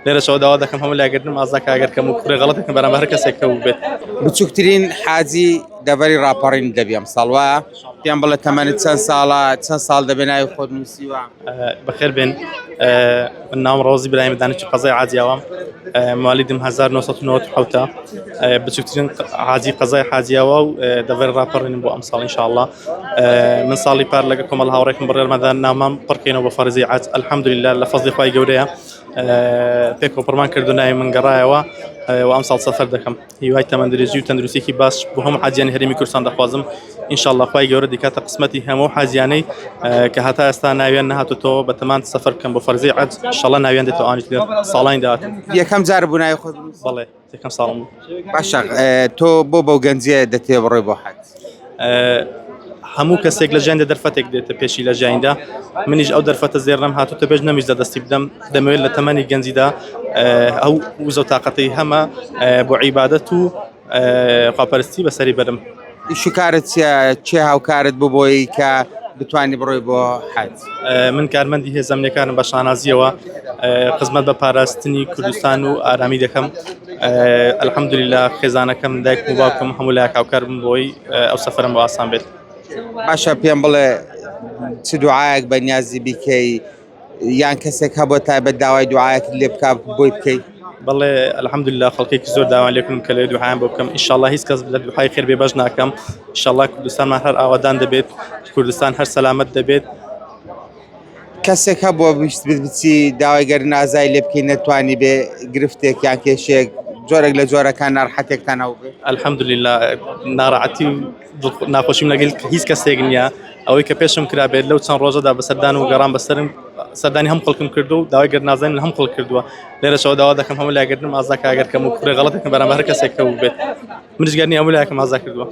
لێرە شەوە داوا دەکەم هەموو لایگرتنم ئازاکە ئەگەر کەم و کوڕی غەڵەتێکم بەرامبەر هەر کەسێک کەوو بێت. بچووکترین حاجی دەبەری ڕاپەڕین دەبی ئەم ساڵ وایە؟ پێیان بڵێ تەمەنت چەند ساڵە، چەند ساڵ دەبێ ناوی خۆت نووسیوە؟ بەخێر بێن. من ناوم ڕۆزی برایم دانیچ قەزای حاجیاوام. موالیدم 1997 بچووکترین حاجی قەزای حاجیاوە و دەبەری ڕاپەڕینم بۆ ئەم ساڵ ئینشاءالله. من ساڵی پار لەگە کۆمەڵ هاوڕێکم بڕێ ڕەمەدان نامام پڕکەینەوە بە فەرزی حاج الحەمدولله لە فەزلی خوای گەورەیە. پێکۆپڕمان کردو ناوی من گەڕایەوە و ئەم ساڵ سەفەر دەکەم. هیوای تەمەندروستی و تەندروستێکی باش بۆ هەموو حاجیانی هەرێمی کوردستان دەخوازم ئینشاءالله خوای گەورە دیکاتە قسمەتی هەموو حاجیانەی کە هەتا ئێستا ناویان نەهاتوتەوە بە تەمان سەفەر بکەم بۆ فەرزی حاج ئینشاءالله ناویان دێتەوە ئانی ساڵانی داهاتوو. یەکەم جار بوو ناوی خۆت بنووسی؟ بەڵێ یەکەم ساڵم بوو. باشە تۆ بۆ بەو گەنجیە دەتێ بڕۆی بۆ حەج؟ هەموو کەسێک لە ژیاندا دەرفەتێک دێتە پێشی لە ژیاندا. منیش ئەو دەرفەتە زێڕم هاتوتە بێژ نەمیش دەستی بدەم دەمەوێت لە تەمەنی گەنجیدا ئەو وزە و تااقەتەی هەمە بۆ عیبادەت و خواپەرستی بەسەری بەرم. شکارت چێ هاوکارت بوو بۆی کە بتوانانی بڕۆی بۆ حەج؟ من کارمەندی هێزەمنیەکانم بە شانازیەوە خزمەت بە پاراستنی کوردستان و ئارامی دەکەم. الحەمدولله خێزانەکەم دایک و باوکم هەموو لایەک هاوکار بوون بۆی ئەو سەفەرم بۆ ئاسان بێت. باشە پێم بڵێ چ دوعایەک بەنیازی بیکەی یان کەسێک هەبووە تایبەت داوای دوعایەک لێ بکا بۆی بکەی؟ بەڵێ الحەمدولله خەڵکێکی زۆر داوان لێکم کە لێ دوعایان بۆ بکەم ئینشاءالله هیچ کەس لە دوعای خێر بێبەش ناکەم. ئینشاءالله کوردستانمان هەر ئاوادان دەبێت، کوردستان هەر سەلامەت دەبێت. کەسێک هەبووە ویست بچی داوای گەرن ئازای لێ بکەی نەتوانی بێ گرفتێک یان کێشێک جۆرێک لە جۆرەکان ناڕەحەتێکتان هەبوو بێت؟ الحەمدولله ناڕەحەتی و ناخۆشیم لەگەڵ هیچ کەسێک نییە. ئەوەی کە پێشم کرابێت لەو چەند ڕۆژەدا بە سەردان و گەڕام بەسەرم سەردانی هەم خەڵکم کردو و داوای گەرنازانین لە هەم خەڵک کردووە. لێرە شەوە داوا دەکەم هەموو لایگرتنم ئازاکە ئەگەر کەم و کوڕی غەڵەتێکم بەرامبەر هەر کەسێک کەوو بێت. منیش گەرنی هەموو لایەکم ئازا کردووە.